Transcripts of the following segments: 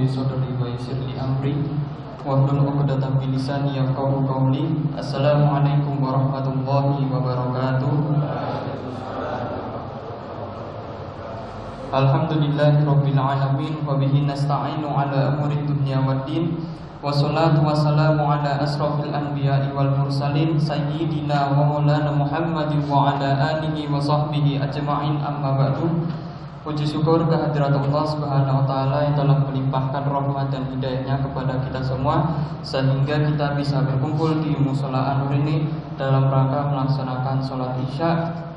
li sadri wa yassir li amri wahlul 'uqdatam min lisani yafqahu qawli. Assalamualaikum warahmatullahi wabarakatuh. Alhamdulillahirabbil alamin wa bihi nasta'inu ala umuri dunya waddin. Wassalatu wassalamu ala asrafil anbiya'i wal mursalin sayyidina wa maulana Muhammadin wa ala alihi wa sahbihi ajma'in, amma ba'du. Puji syukur kehadirat Allah Subhanahu wa taala yang telah melimpahkan rahmat dan hidayahnya kepada kita semua sehingga kita bisa berkumpul di mushola An-Nur ini dalam rangka melaksanakan sholat Isya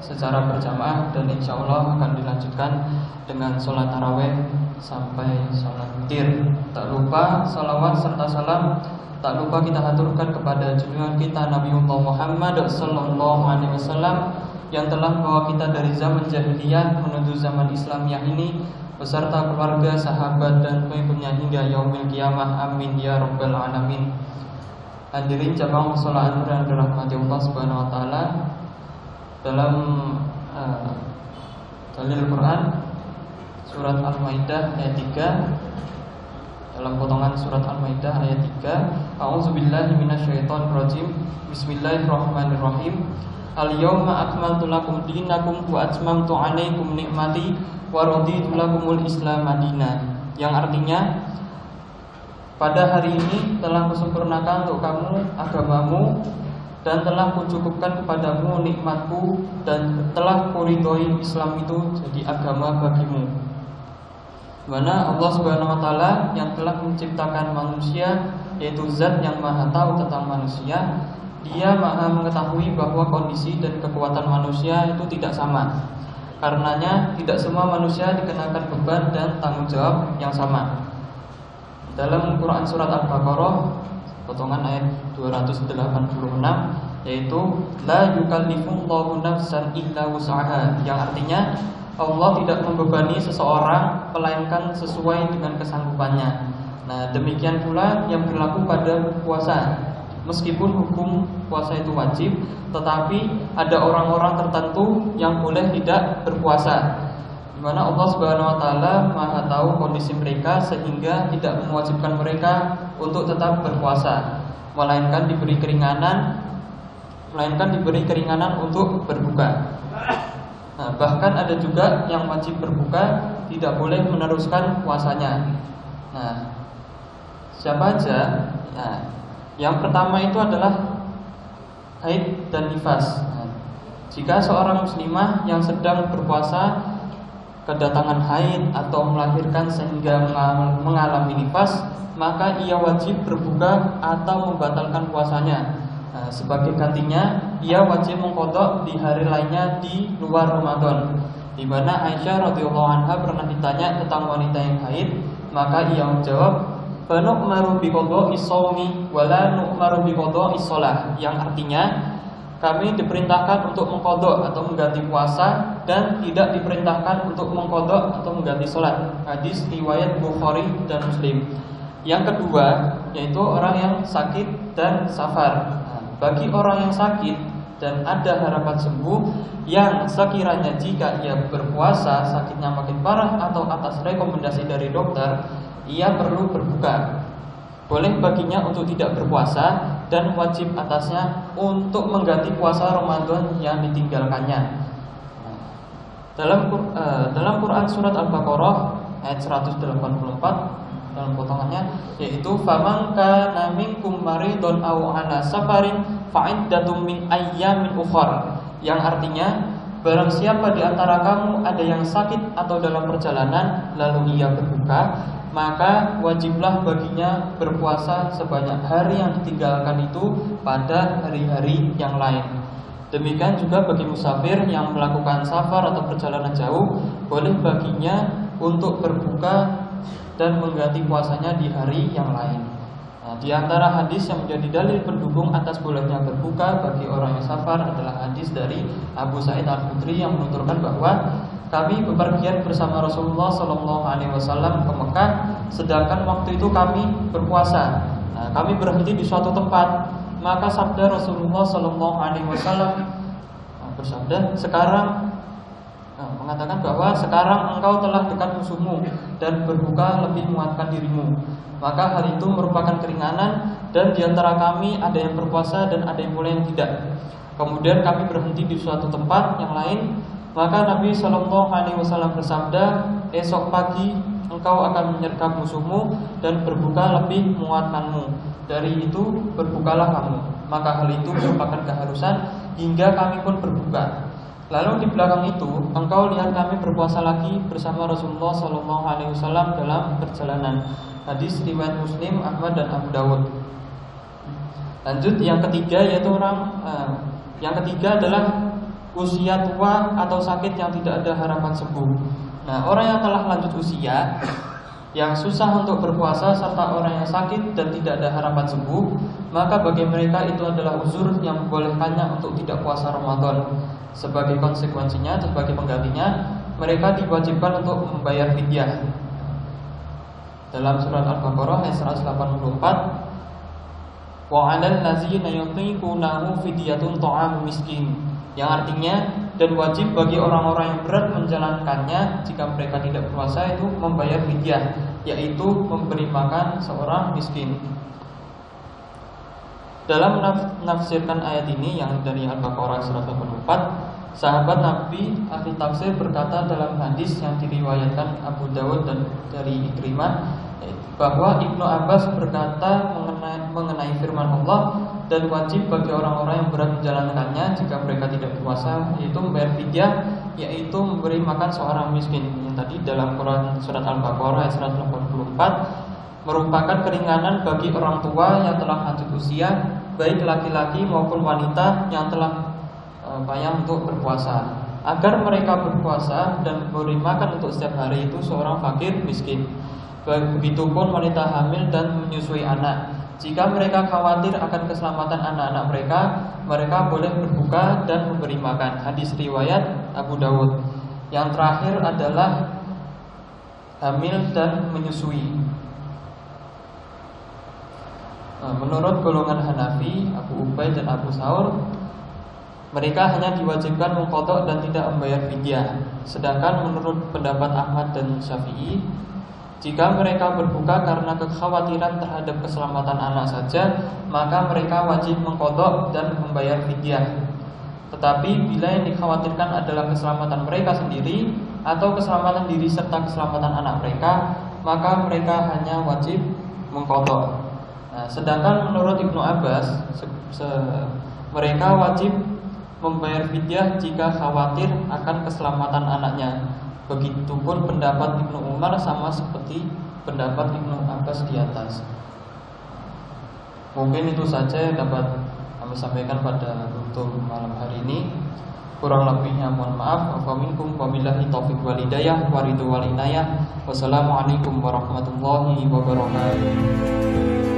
secara berjamaah, dan insya Allah akan dilanjutkan dengan sholat tarawih sampai sholat witir. Tak lupa salawat serta salam tak lupa kita haturkan kepada junjungan kita Nabiullah Muhammad sallallahu alaihi wasallam yang telah membawa kita dari zaman jahiliyah menuju zaman Islamiyah ini beserta keluarga, sahabat dan pengikutnya hingga yaumil qiyamah. Amin ya rabbal alamin. Hadirin jamaah mushola An-Nur yang dirahmati Allah Subhanahu wa taala, dalam dalil Quran surat Al-Maidah ayat 3, dalam potongan surat Al-Maidah ayat 3, A'udzubillahi minasyaitonirrajim. Bismillahirrahmanirrahim. Al-yawma akmaltu lakum dinakum wa atmamtu 'alaikum ni'mati wa raditu lakumul Islam madina. Yang artinya, pada hari ini telah kusempurnakan untuk kamu agamamu dan telah kucukupkan kepadamu nikmatku dan telah kuridhoi Islam itu jadi agama bagimu. Mana Allah Subhanahu wa taala yang telah menciptakan manusia, yaitu zat yang maha tahu tentang manusia. Dia maha mengetahui bahwa kondisi dan kekuatan manusia itu tidak sama. Karenanya tidak semua manusia dikenakan beban dan tanggung jawab yang sama. Dalam Quran surat Al-Baqarah potongan ayat 286, yaitu la yukallifullahu nafsan illa wus'aha, yang artinya Allah tidak membebani seseorang melainkan sesuai dengan kesanggupannya. Nah, demikian pula yang berlaku pada puasa. Meskipun hukum puasa itu wajib, tetapi ada orang-orang tertentu yang boleh tidak berpuasa, di mana Allah Subhanahu wa taala maha tahu kondisi mereka sehingga tidak mewajibkan mereka untuk tetap berpuasa, melainkan diberi keringanan untuk berbuka. Nah, bahkan ada juga yang wajib berbuka tidak boleh meneruskan puasanya. Nah, siapa aja? Nah, yang pertama itu adalah haid dan nifas. Nah, jika seorang muslimah yang sedang berpuasa kedatangan haid atau melahirkan sehingga mengalami nifas, maka ia wajib berbuka atau membatalkan puasanya. Nah, sebagai gantinya, ia wajib mengqadha di hari lainnya di luar Ramadan. Di mana Aisyah radhiyallahu anha pernah ditanya tentang wanita yang haid, maka ia menjawab, fa nu'maru bi qadha'i shaumi wa la nu'maru bi qadha'i shalah, yang artinya kami diperintahkan untuk mengqadha atau mengganti puasa dan tidak diperintahkan untuk mengqadha atau mengganti salat. Hadis riwayat Bukhari dan Muslim. Yang kedua yaitu orang yang sakit dan safar. Nah, bagi orang yang sakit dan ada harapan sembuh, yang sekiranya jika ia berpuasa sakitnya makin parah atau atas rekomendasi dari dokter, ia perlu berbuka. Boleh baginya untuk tidak berpuasa dan wajib atasnya untuk mengganti puasa Ramadan yang ditinggalkannya. Dalam Quran surat Al-Baqarah ayat 184 dalam potongannya, yaitu faman kana minkum maridun aw ala safarin fa'iddatum min ayyamin ukhra, yang artinya barang siapa di antara kamu ada yang sakit atau dalam perjalanan lalu ia berbuka, maka wajiblah baginya berpuasa sebanyak hari yang ditinggalkan itu pada hari-hari yang lain. Demikian juga bagi musafir yang melakukan safar atau perjalanan jauh, boleh baginya untuk berbuka dan mengganti puasanya di hari yang lain. Nah, di antara hadis yang menjadi dalil pendukung atas bolehnya berbuka bagi orang yang safar adalah hadis dari Abu Sa'id Al-Khudri yang menuturkan bahwa kami bepergian bersama Rasulullah Sallallahu Alaihi Wasallam ke Mekah, sedangkan waktu itu kami berpuasa. Nah, kami berhenti di suatu tempat, maka sabda Rasulullah Sallallahu Alaihi Wasallam bersabda, sekarang mengatakan bahwa sekarang engkau telah dekat musuhmu dan berbuka lebih menguatkan dirimu. Maka hal itu merupakan keringanan dan diantara kami ada yang berpuasa dan ada yang pula yang tidak. Kemudian kami berhenti di suatu tempat yang lain. Maka Nabi SAW bersabda, esok pagi engkau akan menyergap musuhmu dan berbuka lebih menguatkanmu. Dari itu berbukalah kamu. Maka hal itu merupakan keharusan hingga kami pun berbuka. Lalu di belakang itu engkau lihat kami berpuasa lagi bersama Rasulullah SAW dalam perjalanan. Hadis riwayat Muslim, Ahmad dan Abu Dawud. Lanjut yang ketiga yaitu yang ketiga adalah usia tua atau sakit yang tidak ada harapan sembuh. Nah, orang yang telah lanjut usia, yang susah untuk berpuasa, serta orang yang sakit dan tidak ada harapan sembuh, maka bagi mereka itu adalah uzur yang membolehkannya untuk tidak puasa Ramadan. Sebagai konsekuensinya, sebagai penggantinya, mereka diwajibkan untuk membayar fidyah. Dalam surat Al-Baqarah ayat 184, wa 'alal ladzina yutiqunahu fidyatun ta'amu miskin, yang artinya dan wajib bagi orang-orang yang berat menjalankannya jika mereka tidak berpuasa itu membayar fidyah, yaitu memberi makan seorang miskin. Dalam menafsirkan ayat ini yang dari Al-Baqarah 184, sahabat Nabi ahli tafsir berkata dalam hadis yang diriwayatkan Abu Dawud dan dari Ikrimah bahwa Ibnu Abbas berkata mengenai firman Allah, dan wajib bagi orang-orang yang berat menjalankannya jika mereka tidak berpuasa, yaitu membayar fidyah, yaitu memberi makan seorang miskin. Yang tadi dalam Quran surat Al-Baqarah ayat 184 merupakan keringanan bagi orang tua yang telah lanjut usia, baik laki-laki maupun wanita yang telah payah untuk berpuasa, agar mereka berpuasa dan memberi makan untuk setiap hari itu seorang fakir miskin. Begitupun wanita hamil dan menyusui anak. Jika mereka khawatir akan keselamatan anak-anak mereka, mereka boleh berbuka dan memberi makan. Hadis riwayat Abu Dawud. Yang terakhir adalah hamil dan menyusui. Menurut golongan Hanafi, Abu Ubaid dan Abu Saur, mereka hanya diwajibkan mengqadha dan tidak membayar fidyah. Sedangkan menurut pendapat Ahmad dan Syafi'i, jika mereka berbuka karena kekhawatiran terhadap keselamatan anak saja, maka mereka wajib mengqadha dan membayar fidyah. Tetapi bila yang dikhawatirkan adalah keselamatan mereka sendiri atau keselamatan diri serta keselamatan anak mereka, maka mereka hanya wajib mengqadha. Nah, sedangkan menurut Ibnu Abbas, mereka wajib membayar fidyah jika khawatir akan keselamatan anaknya. Begitupun pendapat Ibnu Umar sama seperti pendapat Ibnu Abbas di atas. Mungkin itu saja yang dapat kami sampaikan pada untuk malam hari ini. Kurang lebihnya mohon maaf. Wa minkum wabillahi taufiq wal hidayah wa ridho wal inayah. Wassalamualaikum warahmatullahi wabarakatuh.